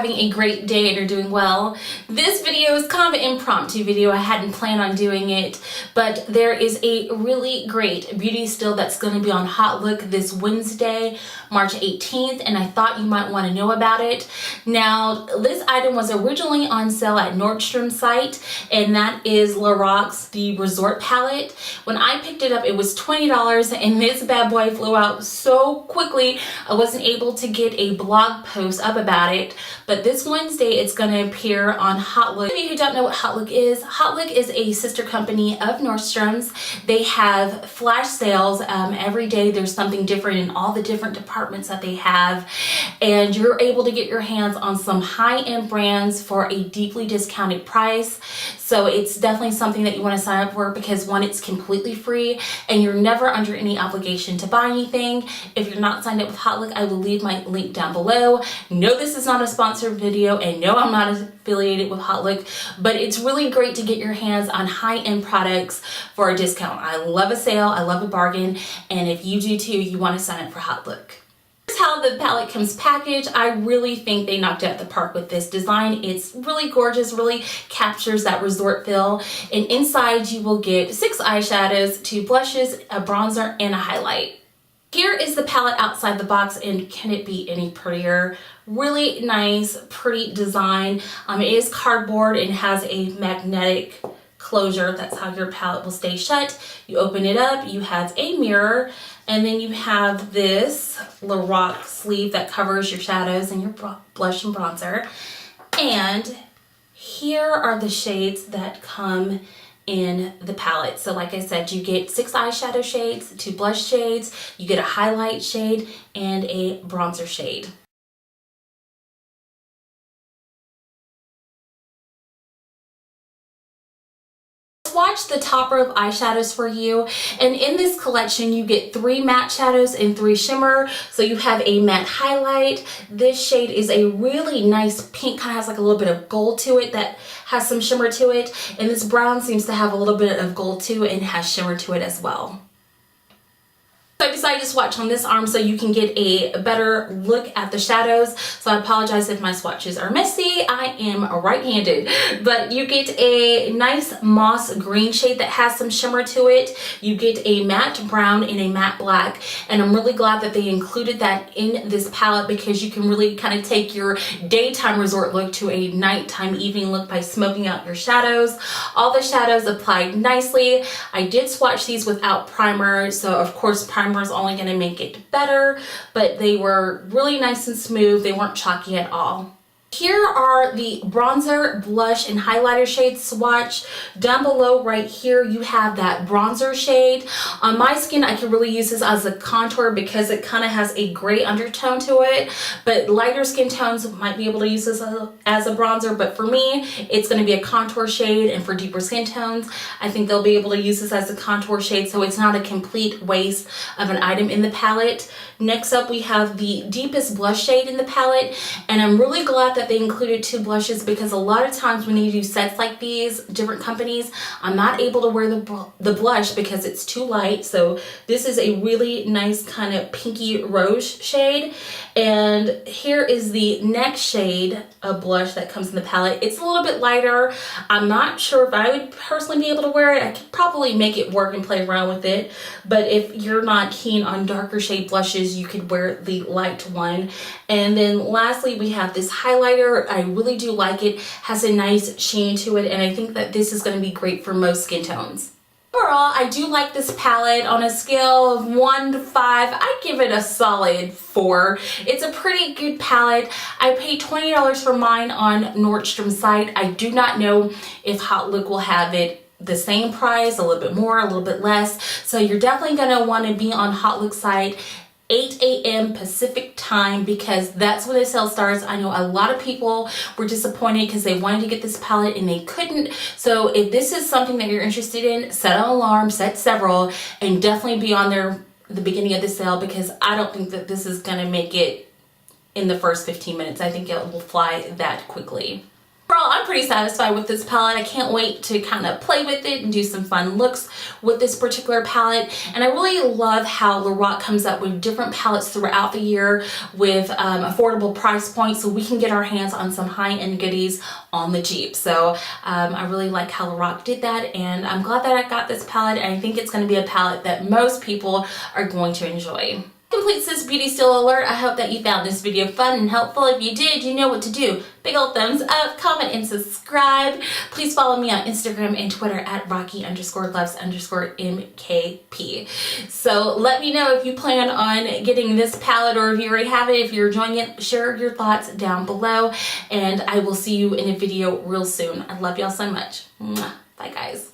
having a great day and you're doing well. This video is kind of an impromptu video. I hadn't planned on doing it, but there is a really great beauty steal that's going to be on Hautelook this Wednesday, March 18th, and I thought you might want to know about it. Now, this item was originally on sale at Nordstrom's site, and that is Lorac's The Resort Palette. When I picked it up, it was $20, and this bad boy flew out so quickly, I wasn't able to get a blog post up about it, but this Wednesday it's going to appear on Hautelook. If you don't know what Hautelook is a sister company of Nordstrom's. They have flash sales every day. There's something different in all the different departments that they have, and you're able to get your hands on some high-end brands for a deeply discounted price. So it's definitely something that you want to sign up for because one, it's completely free and you're never under any obligation to buy anything. If you're not signed up with Hautelook, I will leave my link down below. No, this is not a sponsored video, and no, I'm not affiliated with Hautelook, but it's really great to get your hands on high-end products for a discount. I love a sale, I love a bargain, and if you do too, you want to sign up for Hautelook. Here's how the palette comes packaged. I really think they knocked it out the park with this design. It's really gorgeous, really captures that resort feel, and inside you will get 6 eyeshadows, 2 blushes, a bronzer, and a highlight. Here is the palette outside the box, and can it be any prettier? Really nice, pretty design. It is cardboard and has a magnetic closure. That's how your palette will stay shut. You open it up, you have a mirror, and then you have this Lorac sleeve that covers your shadows and your blush and bronzer. And here are the shades that come in the palette. So like I said, you get 6 eyeshadow shades, 2 blush shades, you get a highlight shade, and a bronzer shade. Swatch the topper of eyeshadows for you, and in this collection you get 3 matte shadows and 3 shimmer. So you have a matte highlight. This shade is a really nice pink, kind of has like a little bit of gold to it that has some shimmer to it, and this brown seems to have a little bit of gold too and has shimmer to it as well. So I decided to swatch on this arm so you can get a better look at the shadows. So I apologize if my swatches are messy. I am right-handed. But you get a nice moss green shade that has some shimmer to it. You get a matte brown and a matte black. And I'm really glad that they included that in this palette because you can really kind of take your daytime resort look to a nighttime evening look by smoking out your shadows. All the shadows applied nicely. I did swatch these without primer. So of course primer is only going to make it better, but they were really nice and smooth. They weren't chalky at all. Here are the bronzer, blush, and highlighter shades swatch. Down below right here you have that bronzer shade. On my skin I could really use this as a contour because it kind of has a gray undertone to it, but lighter skin tones might be able to use this as a bronzer, but for me it's going to be a contour shade, and for deeper skin tones I think they'll be able to use this as a contour shade, so it's not a complete waste of an item in the palette. Next up we have the deepest blush shade in the palette, and I'm really glad that they included 2 blushes because a lot of times when you do sets like these, different companies, I'm not able to wear the blush because it's too light. So this is a really nice kind of pinky rose shade, and here is the next shade of blush that comes in the palette. It's a little bit lighter. I'm not sure if I would personally be able to wear it. I could probably make it work and play around with it, but if you're not keen on darker shade blushes, you could wear the light one. And then lastly we have this highlighter. I really do like it. Has a nice sheen to it, and I think that this is going to be great for most skin tones. Overall, I do like this palette. On a scale of 1 to 5, I give it a solid 4. It's a pretty good palette. I paid $20 for mine on Nordstrom's site. I do not know if Hautelook will have it the same price, a little bit more, a little bit less. So you're definitely going to want to be on Hautelook's site 8 a.m. Pacific time because that's when the sale starts. I know a lot of people were disappointed because they wanted to get this palette and they couldn't. So if this is something that you're interested in, set an alarm, set several, and definitely be on there at the beginning of the sale because I don't think that this is going to make it in the first 15 minutes. I think it will fly that quickly. Overall, I'm pretty satisfied with this palette. I can't wait to kind of play with it and do some fun looks with this particular palette. And I really love how Lorac comes up with different palettes throughout the year with affordable price points, so we can get our hands on some high-end goodies on the cheap. So I really like how Lorac did that, and I'm glad that I got this palette, and I think it's going to be a palette that most people are going to enjoy. Completes this beauty steal alert. I hope that you found this video fun and helpful. If you did, you know what to do. Big old thumbs up, comment, and subscribe. Please follow me on Instagram and Twitter at Rocky_loves_MKP. So let me know if you plan on getting this palette, or if you already have it. If you're enjoying it, share your thoughts down below, and I will see you in a video real soon. I love y'all so much. Mwah. Bye guys.